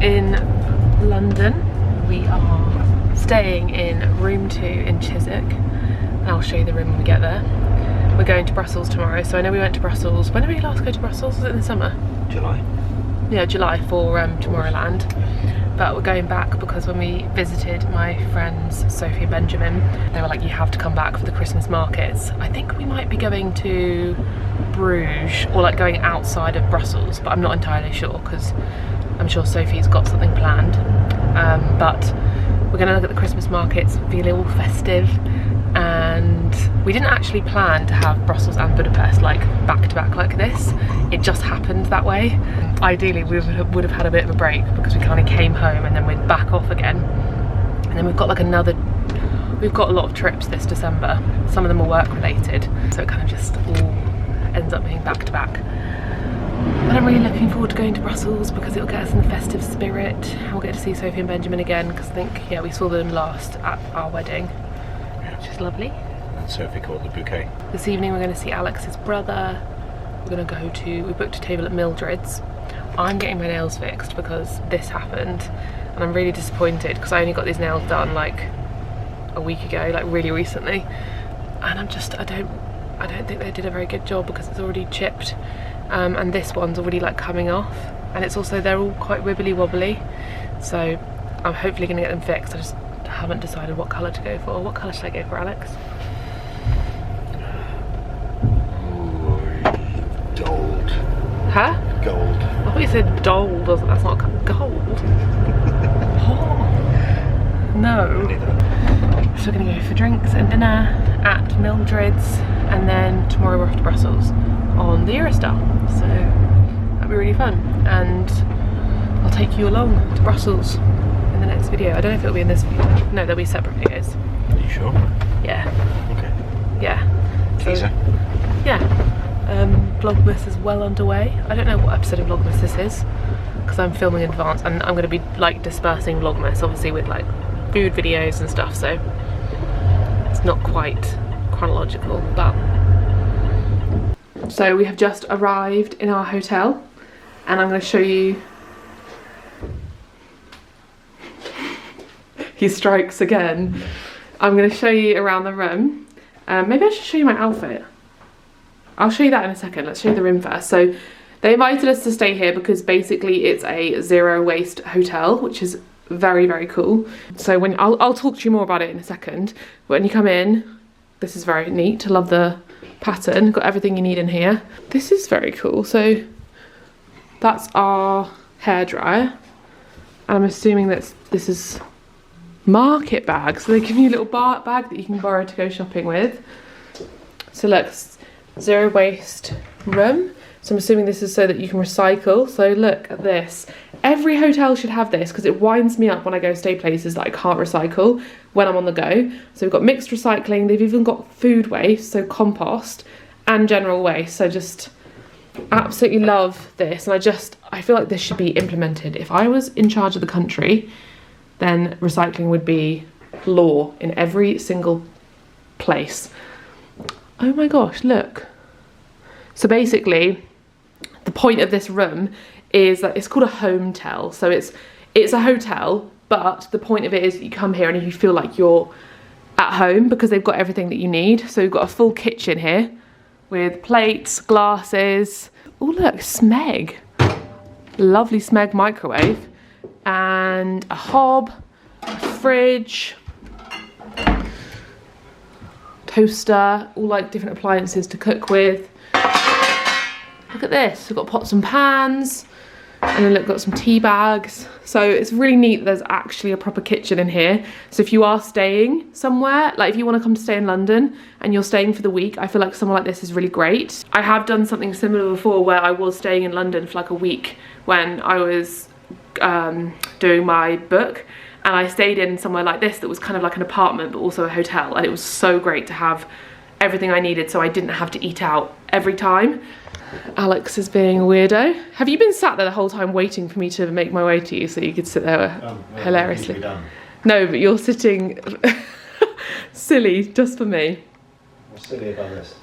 in London. We are staying in room 2 in Chiswick, and I'll show you the room when we get there. We're going to Brussels tomorrow, so I know we went to Brussels. When did we last go to Brussels? Was it in the summer? July. Yeah, July for Tomorrowland. But we're going back because when we visited my friends Sophie and Benjamin, they were like, you have to come back for the Christmas markets. I think we might be going to Bruges or like going outside of Brussels, but I'm not entirely sure because I'm sure Sophie's got something planned. But we're going to look at the Christmas markets, feel all festive, and we didn't actually plan to have Brussels and Budapest like back to back like this. It just happened that way. Ideally we would have had a bit of a break because we kind of came home and then we're back off again, and then we've got like we've got a lot of trips this December. Some of them are work related, so it kind of just all ends up being back to back. But I'm really looking forward to going to Brussels because it'll get us in the festive spirit. We'll get to see Sophie and Benjamin again because I think, yeah, we saw them last at our wedding, which is lovely. And Sophie caught the bouquet. This evening we're going to see Alex's brother. We're going to we booked a table at Mildred's. I'm getting my nails fixed because this happened, and I'm really disappointed because I only got these nails done like a week ago, like really recently, and I don't think they did a very good job because it's already chipped, and this one's already like coming off, and it's also, they're all quite wibbly wobbly, so I'm hopefully going to get them fixed. I just haven't decided what colour to go for. What colour should I go for, Alex? Gold. Huh? Gold. I thought you said dold. That's not gold. Oh. No. So we're going to go for drinks and dinner at Mildred's, and then tomorrow we're off to Brussels on the Eurostar. So that'll be really fun, and I'll take you along to Brussels in the next video. I don't know if it'll be in this video. No, there'll be separate videos. Are you sure? Yeah. Okay. Yeah. Teaser. Yeah. Vlogmas is well underway. I don't know what episode of Vlogmas this is because I'm filming in advance, and I'm going to be like dispersing Vlogmas obviously with like food videos and stuff, so it's not quite chronological. But so we have just arrived in our hotel, and I'm going to show you. He strikes again. I'm going to show you around the room. Maybe I should show you my outfit. I'll show you that in a second. Let's show you the room first. So they invited us to stay here because basically it's a zero waste hotel, which is very, very cool. So when I'll talk to you more about it in a second. When you come in, this is very neat. I love the pattern. Got everything you need in here. This is very cool. So that's our hairdryer, and I'm assuming that this is market bags. So they give you a little bag that you can borrow to go shopping with. So look, zero waste room. So I'm assuming this is so that you can recycle. So look at this. Every hotel should have this because it winds me up when I go stay places that I can't recycle when I'm on the go. So we've got mixed recycling. They've even got food waste, so compost, and general waste. So just absolutely love this. And I feel like this should be implemented. If I was in charge of the country, then recycling would be law in every single place. Oh my gosh, look. So basically, the point of this room is that it's called a home-tel. So it's a hotel, but the point of it is that you come here and you feel like you're at home because they've got everything that you need. So we've got a full kitchen here with plates, glasses. Oh look, Smeg. Lovely Smeg microwave. And a hob, a fridge, toaster, all like different appliances to cook with. Look at this, we've got pots and pans, and then look, got some tea bags. So it's really neat that there's actually a proper kitchen in here. So if you are staying somewhere, like if you want to come to stay in London and you're staying for the week, I feel like somewhere like this is really great. I have done something similar before where I was staying in London for like a week when I was doing my book, and I stayed in somewhere like this that was kind of like an apartment but also a hotel, and it was so great to have everything I needed so I didn't have to eat out every time. Alex is being a weirdo. Have you been sat there the whole time waiting for me to make my way to you so you could sit there hilariously? No, but you're sitting silly just for me. What's silly about this?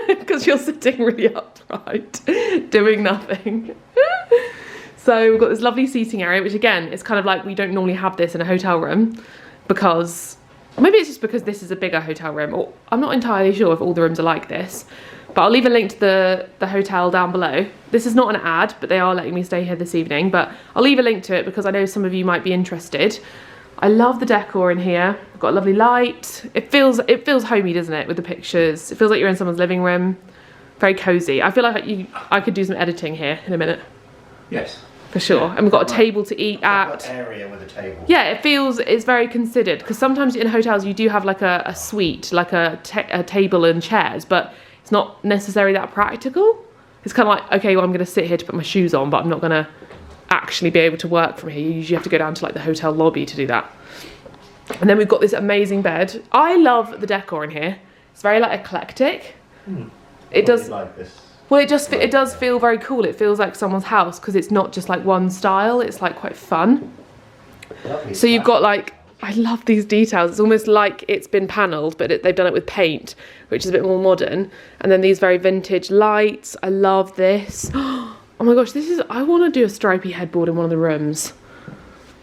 Because you're sitting really upright, doing nothing. So we've got this lovely seating area, which again, is kind of like we don't normally have this in a hotel room because, maybe it's just because this is a bigger hotel room, or I'm not entirely sure if all the rooms are like this, but I'll leave a link to the hotel down below. This is not an ad, but they are letting me stay here this evening, but I'll leave a link to it because I know some of you might be interested. I love the decor in here. I've got a lovely light. It feels homey, doesn't it, with the pictures? It feels like you're in someone's living room. Very cozy. I feel like I could do some editing here in a minute. Yes. For sure. And we've got a table to eat at. Area with a table. Yeah, it's very considered, because sometimes in hotels you do have like a suite, like a table and chairs, but it's not necessarily that practical. It's kind of like, okay, well, I'm going to sit here to put my shoes on, but I'm not going to actually be able to work from here. You usually have to go down to like the hotel lobby to do that. And then we've got this amazing bed. I love the decor in here. It's very like eclectic. It does like this. Well, it does feel very cool. It feels like someone's house because it's not just like one style. It's like quite fun. Lovely. So you've got like, I love these details. It's almost like it's been panelled, but they've done it with paint, which is a bit more modern. And then these very vintage lights. I love this. Oh my gosh, I want to do a stripy headboard in one of the rooms.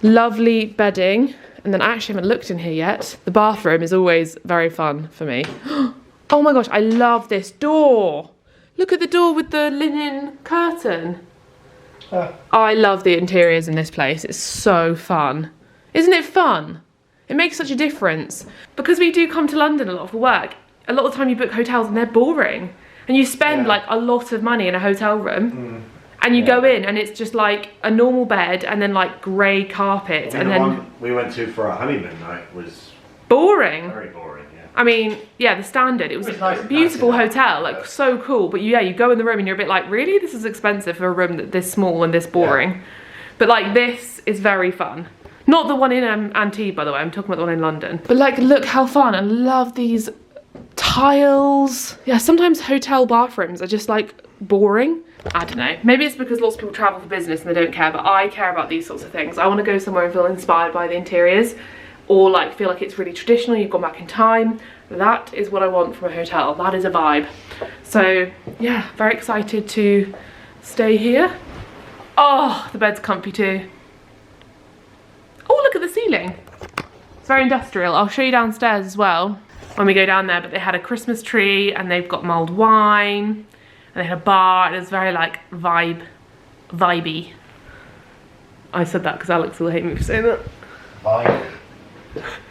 Lovely bedding. And then I actually haven't looked in here yet. The bathroom is always very fun for me. Oh my gosh, I love this door. Look at the door with the linen curtain. I love the interiors in this place. It's so fun. Isn't it fun? It makes such a difference. Because we do come to London a lot for work, a lot of the time you book hotels and they're boring. And you spend like a lot of money in a hotel room. And you go in and it's just like a normal bed and then like grey carpet. And then one we went to for our honeymoon night was boring. Very boring, yeah. I mean, yeah, the standard. It was a beautiful hotel, like so cool. But yeah, you go in the room and you're a bit like, really? This is expensive for a room that's this small and this boring. Yeah. But like this is very fun. Not the one in Antwerp, by the way. I'm talking about the one in London. But like, look how fun. I love these tiles. Yeah, sometimes hotel bathrooms are just like boring. I don't know. Maybe it's because lots of people travel for business and they don't care, but I care about these sorts of things. I want to go somewhere and feel inspired by the interiors, or like feel like it's really traditional, you've gone back in time. That is what I want from a hotel. That is a vibe. So yeah, very excited to stay here. Oh, the bed's comfy too. Oh, look at the ceiling. It's very industrial. I'll show you downstairs as well when we go down there, but they had a Christmas tree and they've got mulled wine. And they had a bar, and it was very like vibey. I said that because Alex will hate me for saying that. Vibey?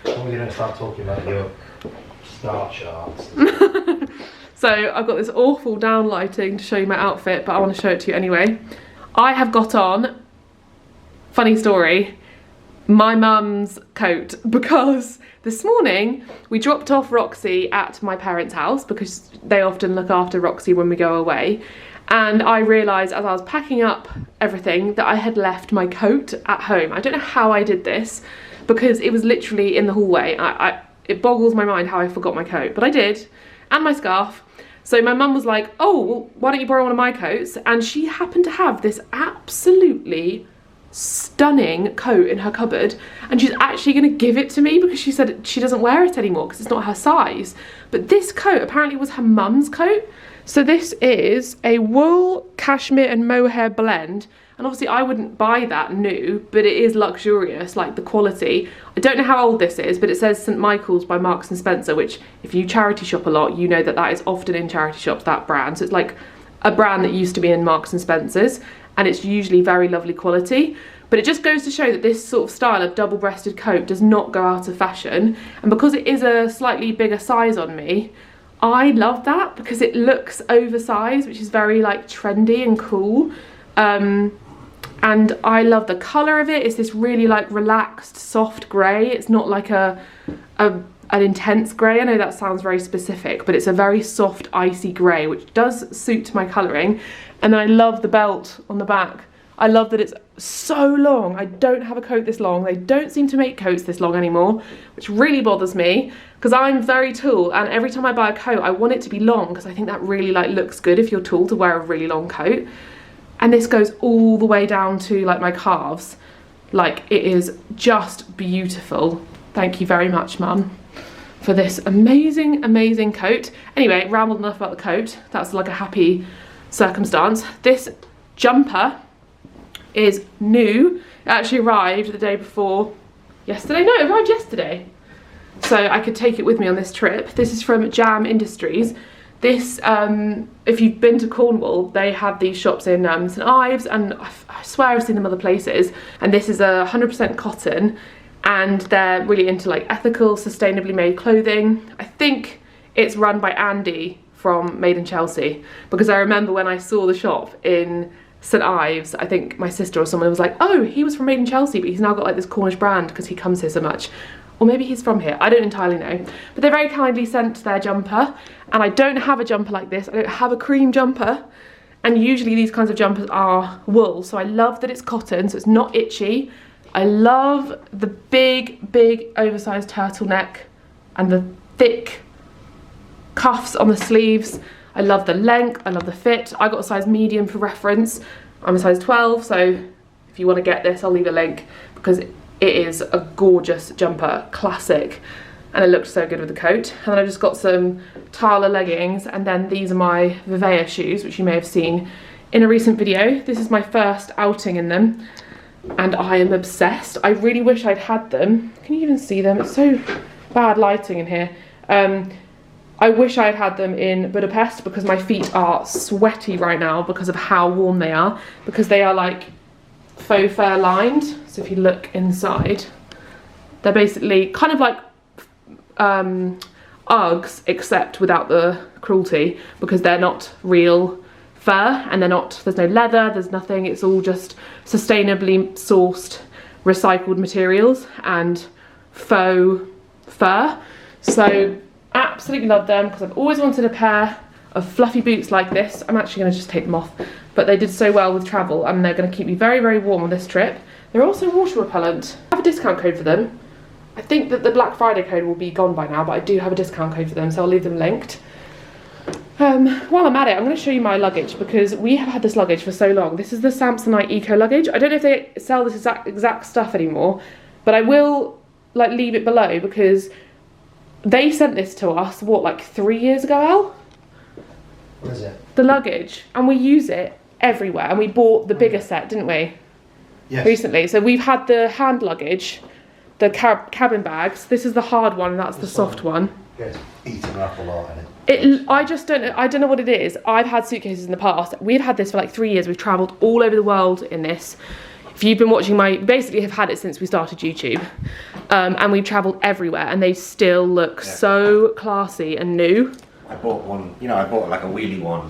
When are we going to start talking about your star charts? So I've got this awful down lighting to show you my outfit, but I want to show it to you anyway. I have got on, funny story, my mum's coat, because this morning we dropped off Roxy at my parents' house because they often look after Roxy when we go away, and I realised as I was packing up everything that I had left my coat at home. I don't know how I did this because it was literally in the hallway. It boggles my mind how I forgot my coat, but I did, and my scarf. So my mum was like, oh, well, why don't you borrow one of my coats? And she happened to have this absolutely stunning coat in her cupboard, and she's actually going to give it to me because she said she doesn't wear it anymore because it's not her size. But this coat apparently was her mum's coat. So this is a wool, cashmere and mohair blend, and obviously I wouldn't buy that new, but it is luxurious, like the quality. I don't know how old this is, but it says St. Michael's by Marks and Spencer, which if you charity shop a lot, you know that that is often in charity shops, that brand. So it's like a brand that used to be in Marks and Spencer's, and it's usually very lovely quality. But it just goes to show that this sort of style of double-breasted coat does not go out of fashion, and because it is a slightly bigger size on me, I love that because it looks oversized, which is very like trendy and cool. And I love the colour of it. It's this really like relaxed, soft grey. It's not like an intense grey. I know that sounds very specific, but it's a very soft, icy grey, which does suit my colouring. And then I love the belt on the back. I love that it's so long. I don't have a coat this long. They don't seem to make coats this long anymore, which really bothers me because I'm very tall, and every time I buy a coat, I want it to be long because I think that really like looks good if you're tall to wear a really long coat. And this goes all the way down to like my calves. Like, it is just beautiful. Thank you very much, Mum, for this amazing, amazing coat. Anyway, rambled enough about the coat. That's like a happy circumstance. This jumper is new. It actually arrived the day before yesterday. No, it arrived yesterday. So I could take it with me on this trip. This is from Jam Industries. This, if you've been to Cornwall, they have these shops in St Ives, and I swear I've seen them other places. And this is 100% cotton, and they're really into like ethical, sustainably made clothing. I think it's run by Andy from Made in Chelsea, because I remember when I saw the shop in St Ives, I think my sister or someone was like, oh, he was from Made in Chelsea, but he's now got like this Cornish brand because he comes here so much. Or maybe he's from here, I don't entirely know. But they very kindly sent their jumper, and I don't have a jumper like this. I don't have a cream jumper, and usually these kinds of jumpers are wool, so I love that it's cotton, so it's not itchy. I love the big, big oversized turtleneck and the thick cuffs on the sleeves. I love the length, I love the fit. I got a size medium for reference. I'm a size 12, so if you want to get this, I'll leave a link, because it is a gorgeous jumper, classic, and it looked so good with the coat. And then I just got some Tala leggings, and then these are my Vivea shoes, which you may have seen in a recent video. This is my first outing in them, and I am obsessed. I really wish I'd had them. Can you even see them? It's so bad lighting in here. I wish I had had them in Budapest, because my feet are sweaty right now because of how warm they are, because they are like faux fur lined. So if you look inside, they're basically kind of like Uggs, except without the cruelty, because they're not real fur, and there's no leather, there's nothing. It's all just sustainably sourced recycled materials and faux fur. So absolutely love them, because I've always wanted a pair of fluffy boots like this. I'm actually going to just take them off, but they did so well with travel, and they're going to keep me very, very warm on this trip. They're also water repellent. I have a discount code for them. I think that the Black Friday code will be gone by now, but I do have a discount code for them, so I'll leave them linked. While I'm at it, I'm going to show you my luggage, because we have had this luggage for so long. This is the Samsonite Eco luggage. I don't know if they sell this exact stuff anymore, but I will like leave it below, because they sent this to us, what, like 3 years ago, Al? What is it? The luggage, and we use it everywhere, and we bought the bigger set, didn't we? Yes. Recently. So we've had the hand luggage, the cabin bags. This is the hard one, and that's the soft one. Yeah, it's eaten up a lot, and I don't know what it is. I've had suitcases in the past. We've had this for like 3 years. We've travelled all over the world in this. If you've been watching basically have had it since we started YouTube. And we've travelled everywhere, and they still look so classy and new. I bought one, I bought like a wheelie one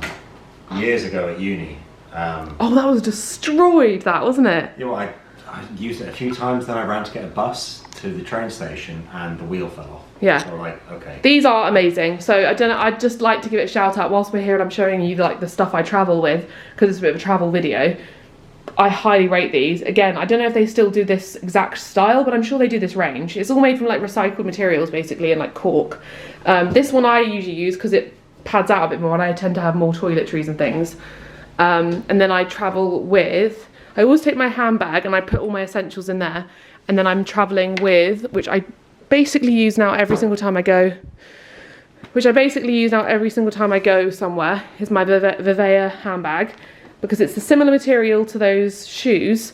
years ago at uni. Oh, that was destroyed, that, wasn't it? You know what, I used it a few times, then I ran to get a bus to the train station, and the wheel fell off. Yeah. So like, okay. These are amazing. So I'd just like to give it a shout out whilst we're here and I'm showing you like the stuff I travel with, because it's a bit of a travel video. I highly rate these. Again, I don't know if they still do this exact style, but I'm sure they do this range. It's all made from like recycled materials basically, and like cork. This one I usually use because it pads out a bit more, and I tend to have more toiletries and things. And then I travel with, I always take my handbag and I put all my essentials in there, and then I'm traveling with, which I basically use now every single time I go, somewhere, is my Vivea handbag, because it's a similar material to those shoes,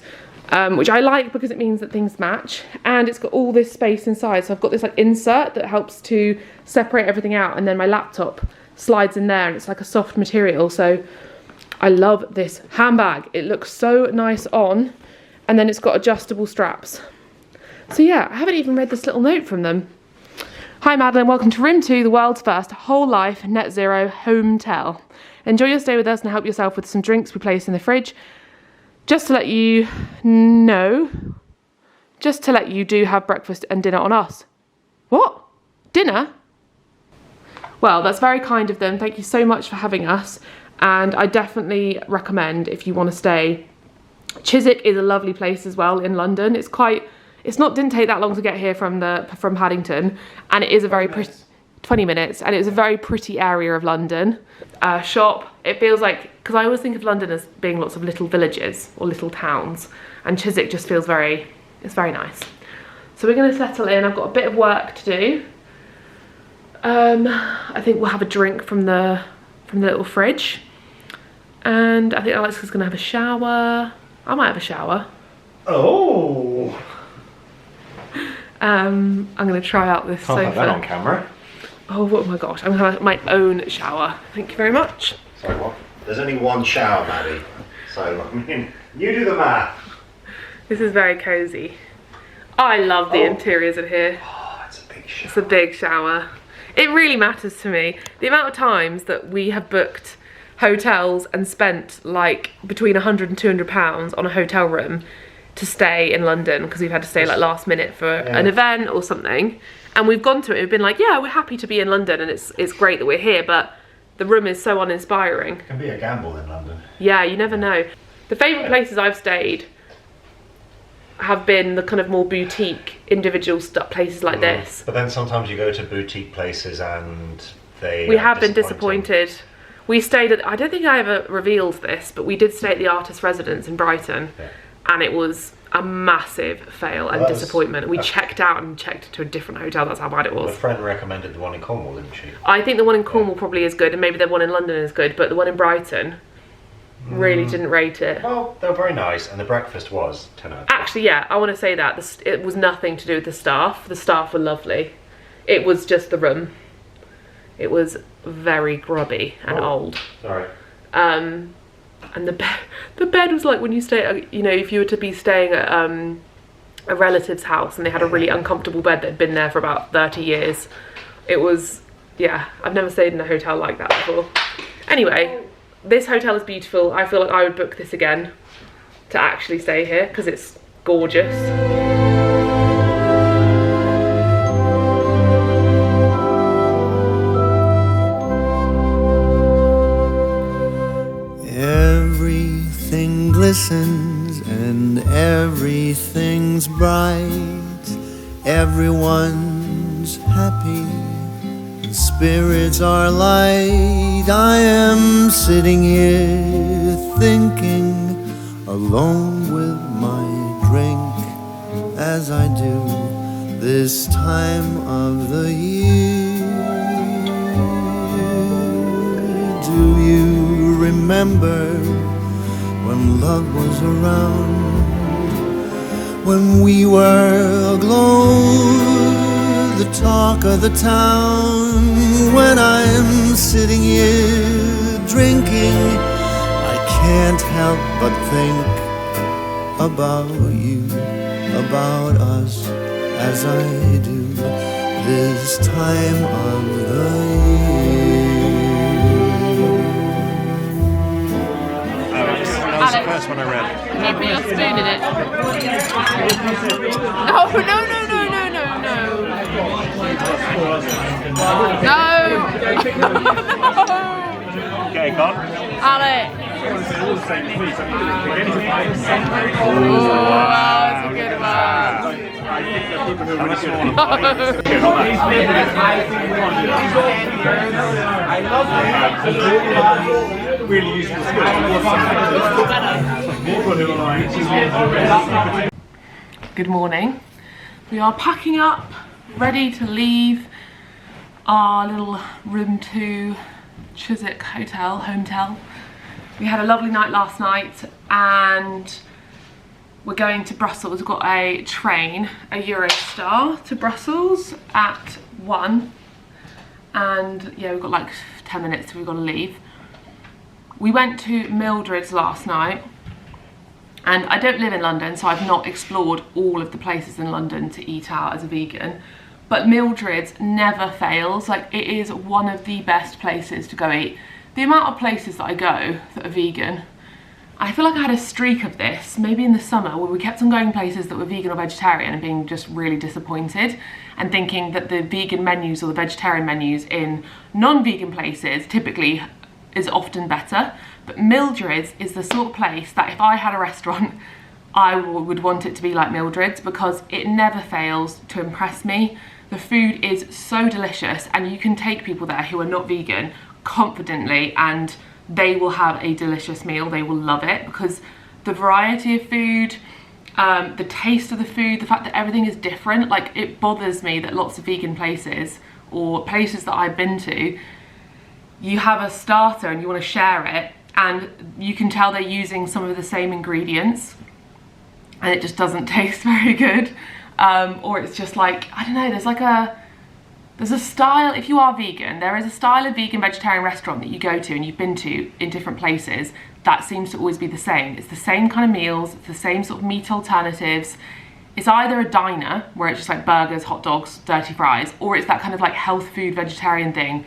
which I like because it means that things match, and it's got all this space inside. So I've got this like insert that helps to separate everything out, and then my laptop slides in there, and it's like a soft material. So I love this handbag. It looks so nice on, and then it's got adjustable straps. So yeah, I haven't even read this little note from them. Hi Madeleine, welcome to room 2, the world's first whole life net zero hotel. Enjoy your stay with us and help yourself with some drinks we place in the fridge. Just to let you know, do have breakfast and dinner on us. What? Dinner? Well, that's very kind of them. Thank you so much for having us. And I definitely recommend, if you want to stay, Chiswick is a lovely place as well in London. Didn't take that long to get here from Paddington, and it is a very pretty 20 minutes, and it's a very pretty area of London. Shop, it feels like, because I always think of London as being lots of little villages or little towns, and Chiswick just feels it's very nice. So we're going to settle in. I've got a bit of work to do. I think we'll have a drink from the little fridge, and I think Alex is going to have a shower. I might have a shower. Oh! I'm gonna try out this sofa. Can't have that on camera. Oh my gosh, I'm gonna have my own shower. Thank you very much. Sorry, what? There's only one shower, Maddie. So, I mean, you do the math. This is very cozy. I love the interiors in here. Oh, it's a big shower. It's a big shower. It really matters to me. The amount of times that we have booked hotels and spent like between £100 and £200 on a hotel room to stay in London because we've had to stay like last minute for an event or something, and we've gone to it and we've been like, yeah, we're happy to be in London and it's great that we're here, but the room is so uninspiring. It can be a gamble in London. Yeah, you never know. The favourite places I've stayed have been the kind of more boutique individual places like this. But then sometimes you go to boutique places and we have been disappointed. We stayed at, I don't think I ever revealed this, but we did stay at the artist residence in Brighton. Yeah. And it was a massive fail and disappointment. We checked out and checked to a different hotel. That's how bad it was. A friend recommended the one in Cornwall, didn't she? I think the one in Cornwall probably is good, and maybe the one in London is good, but the one in Brighton really didn't rate it. Well, they were very nice, and the breakfast was 10 out of 10. Actually, yeah, I want to say that. It was nothing to do with the staff. The staff were lovely. It was just the room. It was very grubby and old. Sorry. And the bed was like when you stay at, you know, if you were to be staying at a relative's house and they had a really uncomfortable bed that had been there for about 30 years. It was, yeah, I've never stayed in a hotel like that before. Anyway, this hotel is beautiful. I feel like I would book this again to actually stay here because it's gorgeous. Everything glistens and everything's bright. Everyone's happy and spirits are light. I am sitting here thinking, alone with my drink, as I do this time of the year. Do you remember when love was around, when we were aglow, the talk of the town? When I'm sitting here drinking, I can't help but think about you, about us, as I do this time of the year. That was the first one I read. Can you put your spoon in it? No, no, no, no, no, no, no. No. Okay, go on. Alex. Oh, that's a good one. Really useful skill. Good morning. We are packing up, ready to leave our little room 2 Chiswick hotel. We had a lovely night last night and we're going to Brussels. We've got a train, a Eurostar to Brussels at 1, and yeah, we've got like 10 minutes till we've got to leave. We went to Mildred's last night, and I don't live in London, so I've not explored all of the places in London to eat out as a vegan, but Mildred's never fails. Like, it is one of the best places to go eat. The amount of places that I go that are vegan, I feel like I had a streak of this, maybe in the summer, where we kept on going places that were vegan or vegetarian and being just really disappointed and thinking that the vegan menus or the vegetarian menus in non-vegan places typically is often better. But Mildred's is the sort of place that if I had a restaurant, I would want it to be like Mildred's, because it never fails to impress me. The food is so delicious, and you can take people there who are not vegan confidently and they will have a delicious meal. They will love it because the variety of food, the taste of the food, the fact that everything is different. Like, it bothers me that lots of vegan places or places that I've been to, you have a starter and you want to share it and you can tell they're using some of the same ingredients and it just doesn't taste very good. Or it's just like, I don't know, there's a style, if you are vegan, there is a style of vegan vegetarian restaurant that you go to and you've been to in different places that seems to always be the same. It's the same kind of meals, it's the same sort of meat alternatives. It's either a diner where it's just like burgers, hot dogs, dirty fries, or it's that kind of like health food vegetarian thing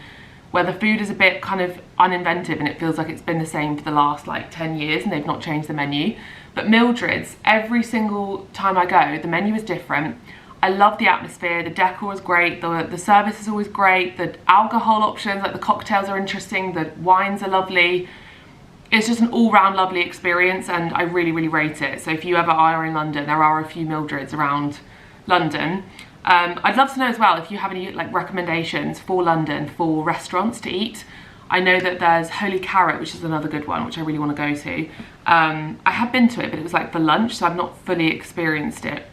where the food is a bit kind of uninventive and it feels like it's been the same for the last like 10 years and they've not changed the menu. But Mildred's, every single time I go, the menu is different. I love the atmosphere, the decor is great, the service is always great, the alcohol options, like the cocktails are interesting, the wines are lovely. It's just an all-round lovely experience and I really, really rate it. So if you ever are in London, there are a few Mildred's around London. I'd love to know as well if you have any like recommendations for London for restaurants to eat. I know that there's Holy Carrot, which is another good one, which I really want to go to. I have been to it, but it was like for lunch, so I've not fully experienced it.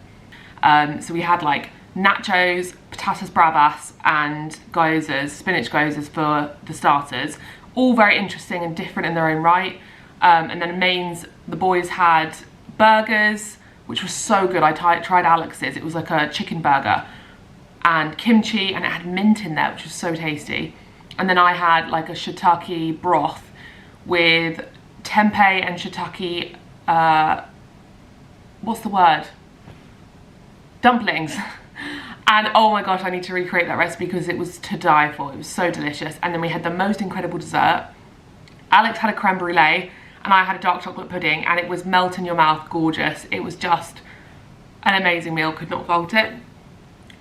So we had like nachos, patatas bravas and gyozas, spinach gyozas for the starters. All very interesting and different in their own right. And then mains, the boys had burgers, which was so good. I tried Alex's, it was like a chicken burger, and kimchi, and it had mint in there, which was so tasty. And then I had like a shiitake broth with tempeh and shiitake, what's the word? Dumplings. And oh my gosh, I need to recreate that recipe because it was to die for. It was so delicious. And then we had the most incredible dessert. Alex had a creme brulee and I had a dark chocolate pudding, and it was melt in your mouth gorgeous. It was just an amazing meal, could not fault it.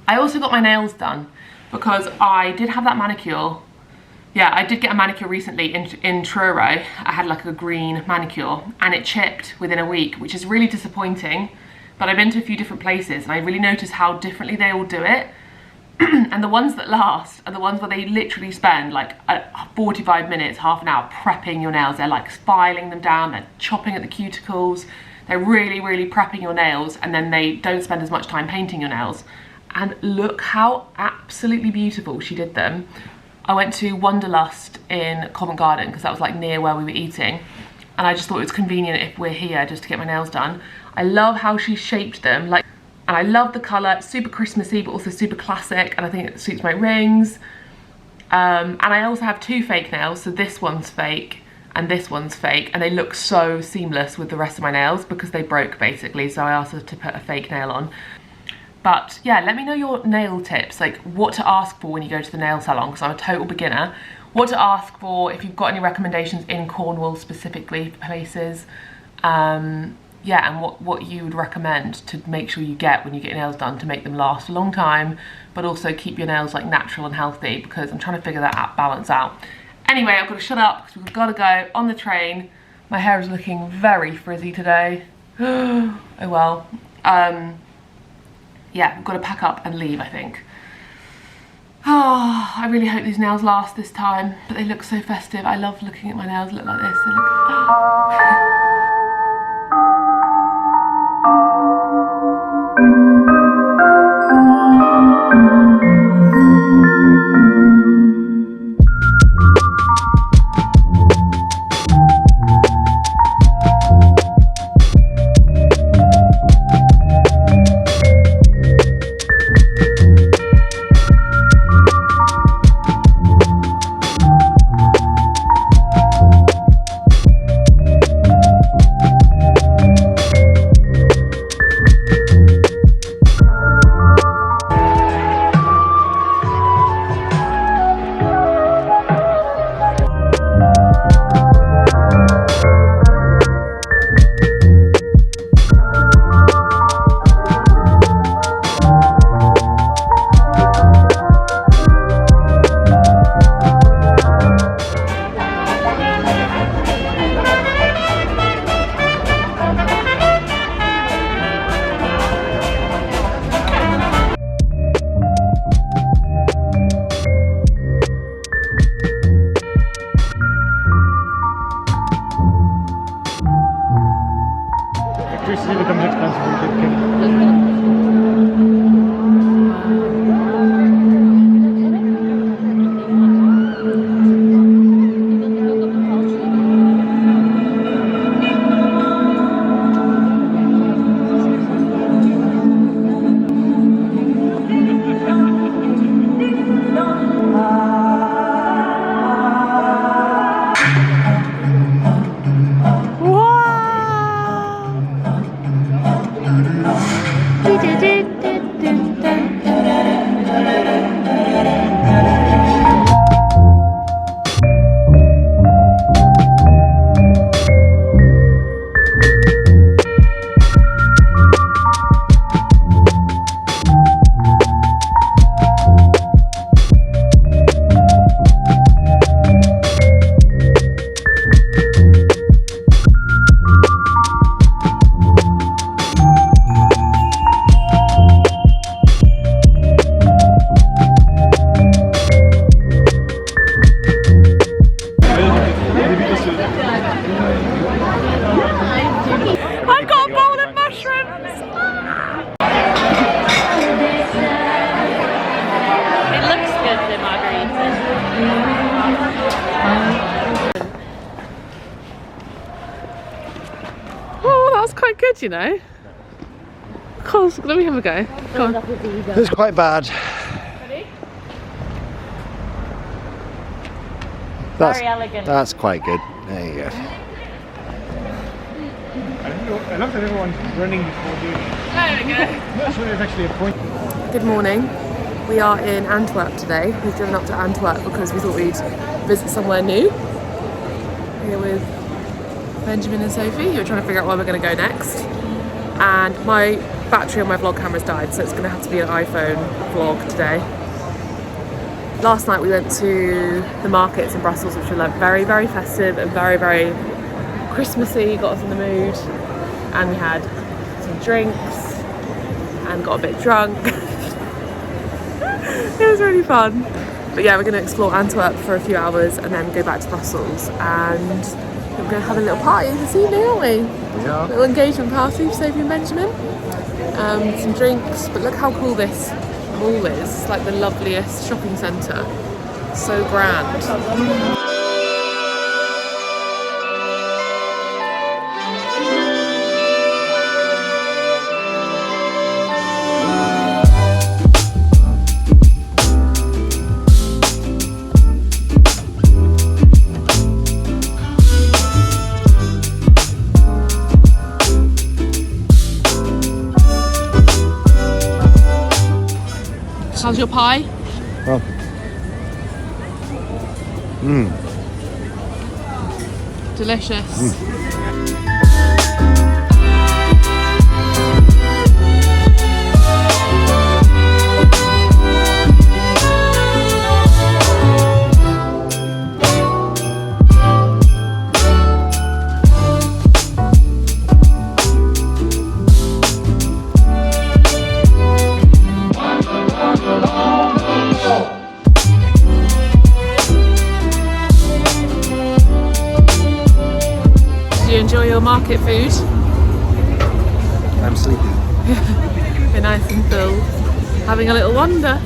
I also got my nails done because I did have that manicure. Yeah, I did get a manicure recently in Truro. I had like a green manicure and it chipped within a week, which is really disappointing. But I've been to a few different places and I really noticed how differently they all do it. And the ones that last are the ones where they literally spend like 45 minutes, half an hour prepping your nails. They're like filing them down, they're chopping at the cuticles. They're really, really prepping your nails, and then they don't spend as much time painting your nails. And look how absolutely beautiful she did them. I went to Wanderlust in Covent Garden because that was like near where we were eating. And I just thought it was convenient if we're here just to get my nails done. I love how she shaped them, like, and I love the colour, super Christmassy but also super classic, and I think it suits my rings. And I also have two fake nails, so this one's fake and this one's fake, and they look so seamless with the rest of my nails because they broke basically, so I asked her to put a fake nail on. But yeah, let me know your nail tips, like what to ask for when you go to the nail salon, because I'm a total beginner. What to ask for, if you've got any recommendations in Cornwall specifically for places. Yeah, and what you would recommend to make sure you get when you get your nails done to make them last a long time, but also keep your nails like natural and healthy, because I'm trying to figure that balance out. Anyway, I've got to shut up because we've got to go on the train. My hair is looking very frizzy today. Oh well. Yeah, we've got to pack up and leave, I think. Oh, I really hope these nails last this time, but they look so festive. I love looking at my nails look like this. They look... good, you know. Of course, let me have a go. Come on. It's quite bad. Ready? Very elegant. That's quite good. There you go. I love that everyone's running before doing it. There we go. That's when there's actually a point. Good morning. We are in Antwerp today. We've driven up to Antwerp because we thought we'd visit somewhere new. Here with Benjamin and Sophie, who are trying to figure out where we're going to go next. And my battery on my vlog camera's died, so it's going to have to be an iPhone vlog today. Last night we went to the markets in Brussels, which were like very, very festive and very, very Christmassy, got us in the mood. And we had some drinks and got a bit drunk. It was really fun. But yeah, we're going to explore Antwerp for a few hours and then go back to Brussels, and we're going to have a little party this evening, aren't we? Yeah. A little engagement party for Sophie and Benjamin. Some drinks, but look how cool this mall is. It's like the loveliest shopping centre. So grand. How's your pie? Well. Delicious. Enjoy your market food. I'm sleepy. We're nice and full. Having a little wander.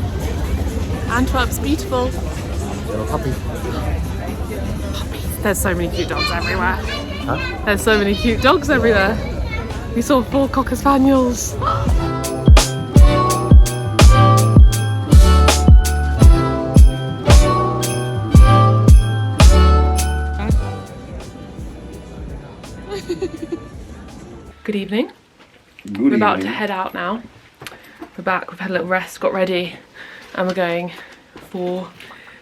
Antwerp's beautiful. Little puppy. There's so many cute dogs everywhere. Huh? There's so many cute dogs everywhere. We saw 4 Cocker Spaniels. Good evening. We're about to head out now. We're back, we've had a little rest, got ready, and we're going for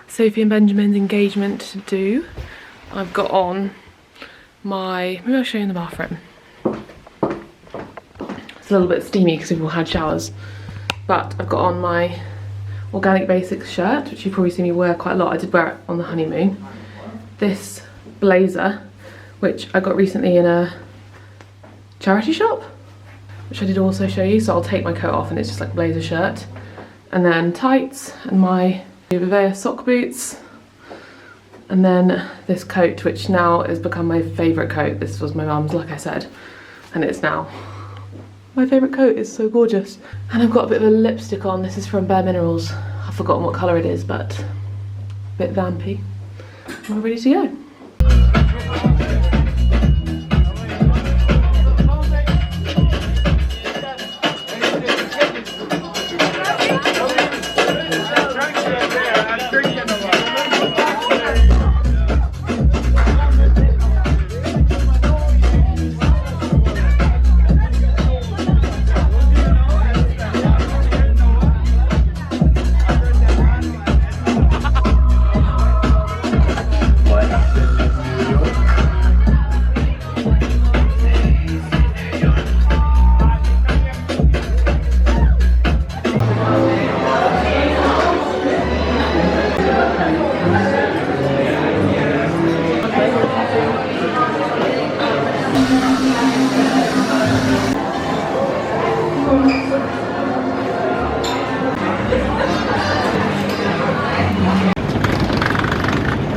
Sophie and Benjamin's engagement to do. I've got on my, maybe I'll show you in the bathroom. It's a little bit steamy because we've all had showers. But I've got on my Organic Basics shirt, which you've probably seen me wear quite a lot. I did wear it on the honeymoon. This blazer, which I got recently in a charity shop, which I did also show you, so I'll take my coat off and it's just like a blazer shirt, and then tights and my Olivia sock boots, and then this coat, which now has become my favourite coat. This was my mum's, like I said, and it's now my favourite coat. It's so gorgeous. And I've got a bit of a lipstick on. This is from Bare Minerals. I've forgotten what colour it is, but a bit vampy. We're ready to go.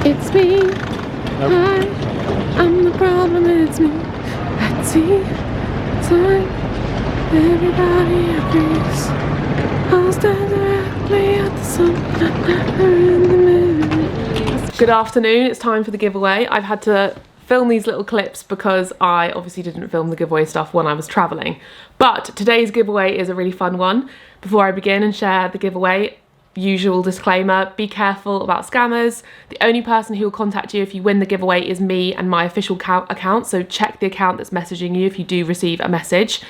It's me. Hi, I'm the problem, it's me. At tea time, everybody agrees. I'll stand directly at the sun, never in the mirror. Good afternoon, it's time for the giveaway. I've had to film these little clips because I obviously didn't film the giveaway stuff when I was traveling. But today's giveaway is a really fun one. Before I begin and share the giveaway, usual disclaimer, be careful about scammers. The only person who will contact you if you win the giveaway is me and my official account, so check the account that's messaging you if you do receive a message.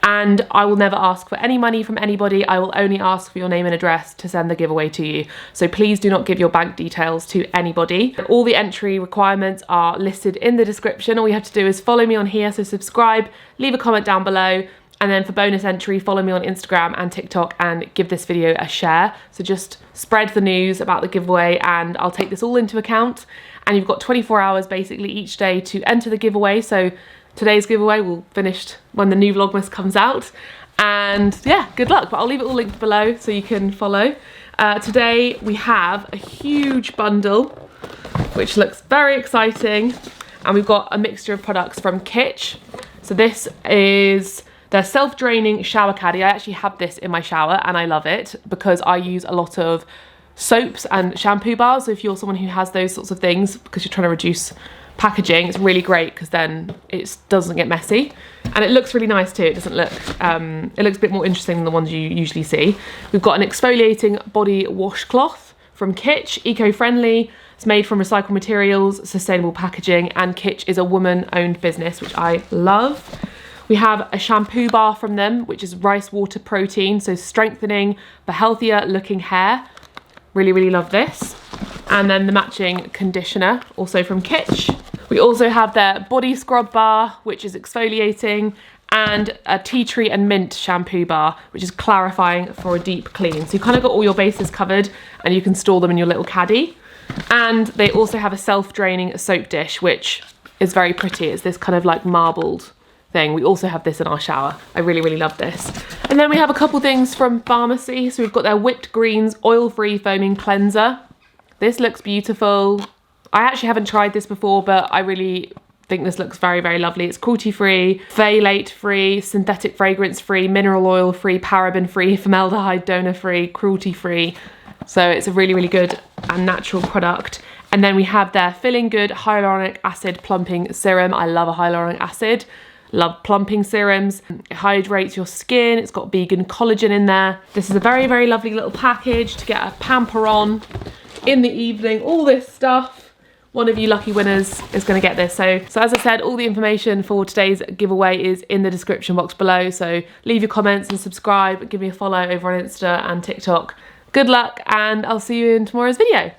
And I will never ask for any money from anybody. I will only ask for your name and address to send the giveaway to you. So please do not give your bank details to anybody. All the entry requirements are listed in the description. All you have to do is follow me on here, so subscribe, leave a comment down below, and then for bonus entry, follow me on Instagram and TikTok and give this video a share. So just spread the news about the giveaway and I'll take this all into account. And you've got 24 hours basically each day to enter the giveaway. So today's giveaway will finish when the new Vlogmas comes out. And yeah, good luck, but I'll leave it all linked below so you can follow. Today we have a huge bundle, which looks very exciting. And we've got a mixture of products from Kitsch. So this is their self-draining shower caddy. I actually have this in my shower and I love it because I use a lot of soaps and shampoo bars. So if you're someone who has those sorts of things because you're trying to reduce packaging, it's really great because then it doesn't get messy. And it looks really nice too. It doesn't look, it looks a bit more interesting than the ones you usually see. We've got an exfoliating body washcloth from Kitsch, eco-friendly. It's made from recycled materials, sustainable packaging, and Kitsch is a woman-owned business, which I love. We have a shampoo bar from them, which is rice water protein, so strengthening for healthier looking hair. Really, really love this. And then the matching conditioner, also from Kitsch. We also have their body scrub bar, which is exfoliating, and a tea tree and mint shampoo bar, which is clarifying for a deep clean. So you kind of got all your bases covered and you can store them in your little caddy. And they also have a self-draining soap dish, which is very pretty. It's this kind of like marbled thing. We also have this in our shower. I really, really love this. And then we have a couple things from Farmacy. So we've got their Whipped Greens oil-free foaming cleanser. This looks beautiful. I actually haven't tried this before, but I really think this looks very, very lovely. It's cruelty-free, phthalate-free, synthetic fragrance-free, mineral oil-free, paraben-free, formaldehyde donor-free, cruelty-free. So it's a really, really good and natural product. And then we have their Feeling Good Hyaluronic Acid Plumping Serum. I love a hyaluronic acid. Love plumping serums. It hydrates your skin. It's got vegan collagen in there. This is a very, very lovely little package to get a pamper on in the evening. All this stuff. One of you lucky winners is going to get this. So as I said, all the information for today's giveaway is in the description box below. So leave your comments and subscribe. Give me a follow over on Insta and TikTok. Good luck and I'll see you in tomorrow's video.